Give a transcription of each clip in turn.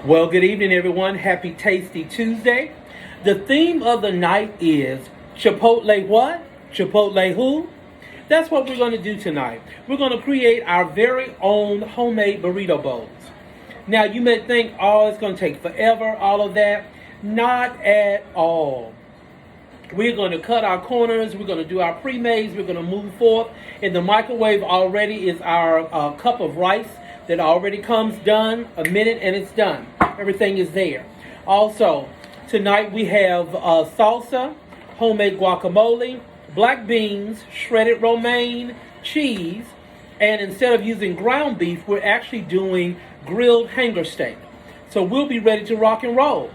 Well, good evening, everyone. Happy Tasty Tuesday. The theme of the night is Chipotle what? Chipotle who? That's what we're going to do tonight. We're going to create our very own homemade burrito bowls. Now, you may think, oh, it's going to take forever, all of that. Not at all. We're going to cut our corners. We're going to do our pre-mades. We're going to move forth. In the microwave already is our cup of rice that already comes done. A minute and it's done. Everything is there. Also, tonight we have salsa, homemade guacamole, black beans, shredded romaine, cheese, and instead of using ground beef, we're actually doing grilled hanger steak. So we'll be ready to rock and roll.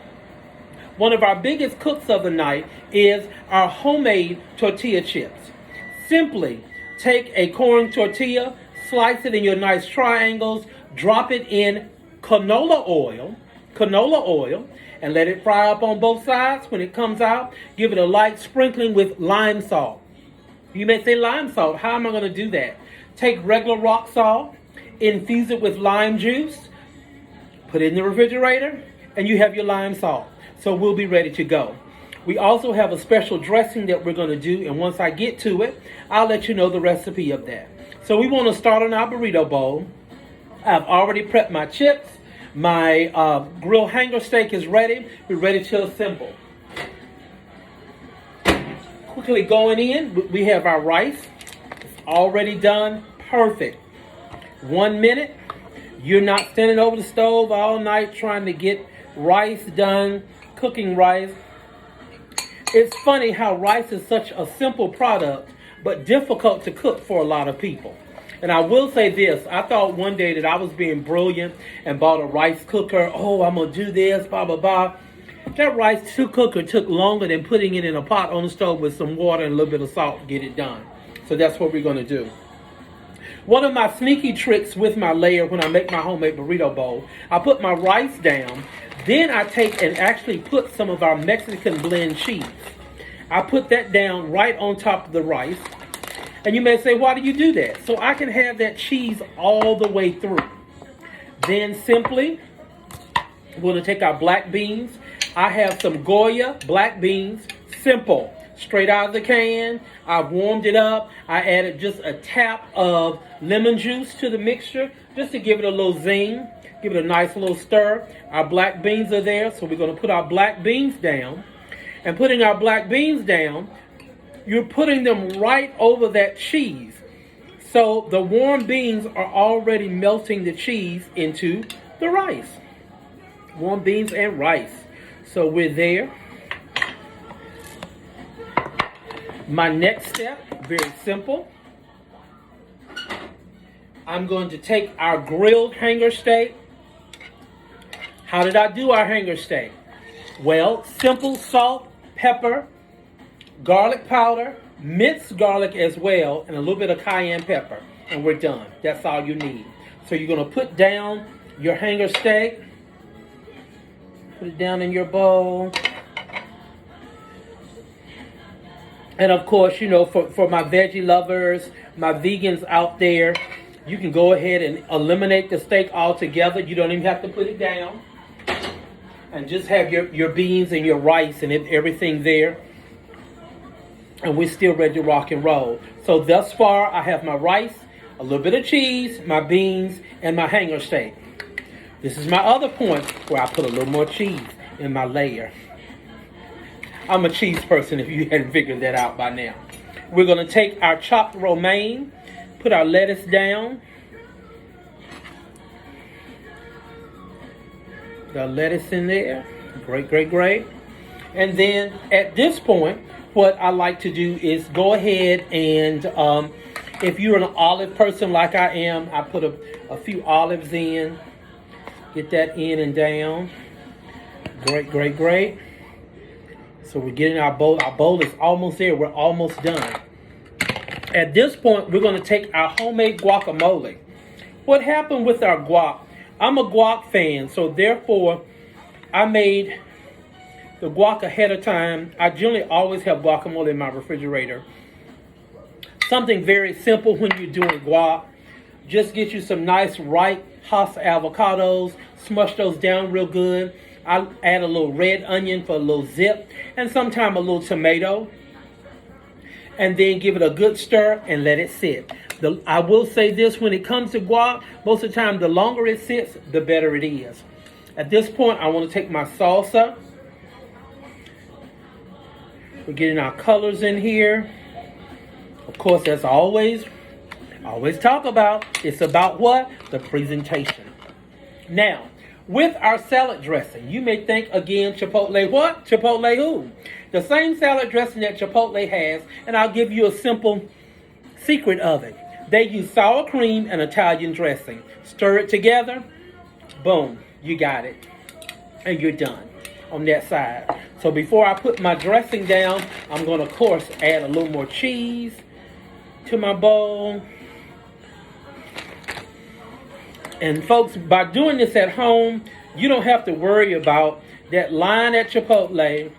One of our biggest cooks of the night is our homemade tortilla chips. Simply take a corn tortilla, slice it in your nice triangles, drop it in canola oil, and let it fry up on both sides. When it comes out, give it a light sprinkling with lime salt. You may say, lime salt, how am I going to do that? Take regular rock salt, infuse it with lime juice, put it in the refrigerator, and you have your lime salt. So we'll be ready to go. We also have a special dressing that we're going to do, and once I get to it, I'll let you know the recipe of that. So we want to start on our burrito bowl. I've already prepped my chips. My grilled hanger steak is ready. We're ready to assemble. Quickly going in, we have our rice. It's already done. Perfect. 1 minute. You're not standing over the stove all night trying to get rice done, cooking rice. It's funny how rice is such a simple product, but difficult to cook for a lot of people. And I will say this, I thought one day that I was being brilliant and bought a rice cooker. Oh, I'm going to do this, blah, blah, blah. That rice cooker took longer than putting it in a pot on the stove with some water and a little bit of salt to get it done. So that's what we're going to do. One of my sneaky tricks with my layer when I make my homemade burrito bowl, I put my rice down. Then I take and actually put some of our Mexican blend cheese. I put that down right on top of the rice. And you may say, why do you do that? So I can have that cheese all the way through. Then simply, we're going to take our black beans. I have some Goya black beans. Simple. Straight out of the can. I've warmed it up. I added just a tap of lemon juice to the mixture just to give it a little zing. Give it a nice little stir. Our black beans are there, so we're going to put our black beans down. And putting our black beans down, you're putting them right over that cheese. So the warm beans are already melting the cheese into the rice. Warm beans and rice. So we're there. My next step, very simple. I'm going to take our grilled hanger steak. How did I do our hanger steak? Well, simple salt, pepper, garlic powder, minced garlic as well, and a little bit of cayenne pepper. And we're done. That's all you need. So you're going to put down your hanger steak. Put it down in your bowl. And of course, you know, for my veggie lovers, my vegans out there, you can go ahead and eliminate the steak altogether. You don't even have to put it down. And just have your beans and your rice and everything there. And we're still ready to rock and roll. So thus far, I have my rice, a little bit of cheese, my beans, and my hanger steak. This is my other point where I put a little more cheese in my layer. I'm a cheese person if you hadn't figured that out by now. We're going to take our chopped romaine, put our lettuce down. The lettuce in there. Great, great, great. And then at this point, what I like to do is go ahead and if you're an olive person like I am, I put a few olives in. Get that in and down. Great, great, great. So we're getting our bowl. Our bowl is almost there. We're almost done. At this point, we're going to take our homemade guacamole. What happened with our guac? I'm a guac fan, so therefore, I made the guac ahead of time. I generally always have guacamole in my refrigerator. Something very simple when you're doing guac. Just get you some nice ripe Hass avocados, smush those down real good. I'll add a little red onion for a little zip, and sometimes a little tomato, and then give it a good stir and let it sit. I will say this, when it comes to guac, most of the time the longer it sits, the better it is. At this point, I want to take my salsa. We're getting our colors in here. Of course, as always talk about, it's about what? The presentation. Now, with our salad dressing, you may think again, Chipotle what? Chipotle who? The same salad dressing that Chipotle has, and I'll give you a simple secret of it. They use sour cream and Italian dressing. Stir it together, boom, you got it. And you're done on that side. So before I put my dressing down, I'm going to, of course, add a little more cheese to my bowl. And folks, by doing this at home, you don't have to worry about that line at Chipotle.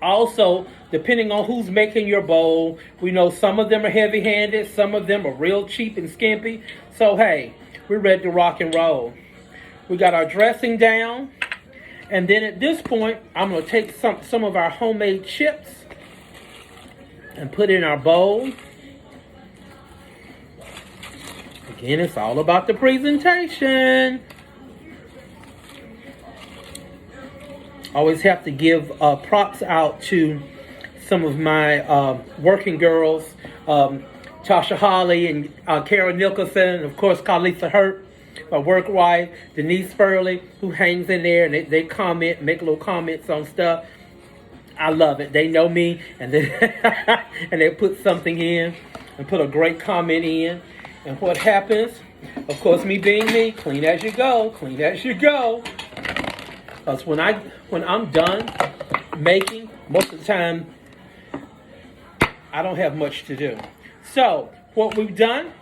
Also, depending on who's making your bowl, we know some of them are heavy-handed, some of them are real cheap and skimpy. So hey, we're ready to rock and roll. We got our dressing down. And then at this point, I'm going to take some of our homemade chips and put in our bowl. Again, it's all about the presentation. Always have to give props out to some of my working girls, Tasha Holly and Kara Nicholson, and of course, Carlisa Hurt, my work wife, Denise Furley, who hangs in there, and they comment, make little comments on stuff. I love it. They know me, and they put something in and put a great comment in. And what happens, of course, me being me, clean as you go, clean as you go. Because when I'm done making, most of the time, I don't have much to do. So, what we've done,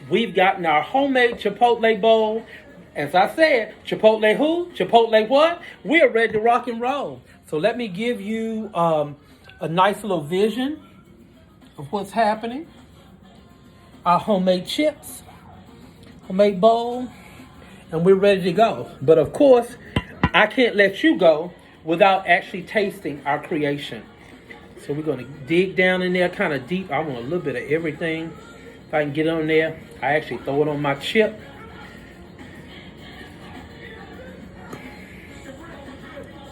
we've gotten our homemade Chipotle bowl. As I said, Chipotle who? Chipotle what? We are ready to rock and roll. So let me give you a nice little vision of what's happening. Our homemade chips, homemade bowl, and we're ready to go. But of course, I can't let you go without actually tasting our creation. So we're going to dig down in there kind of deep. I want a little bit of everything. If I can get on there, I actually throw it on my chip.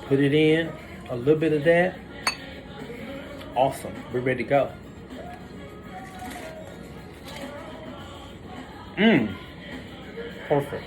Put it in, a little bit of that. Awesome, we're ready to go. Perfect.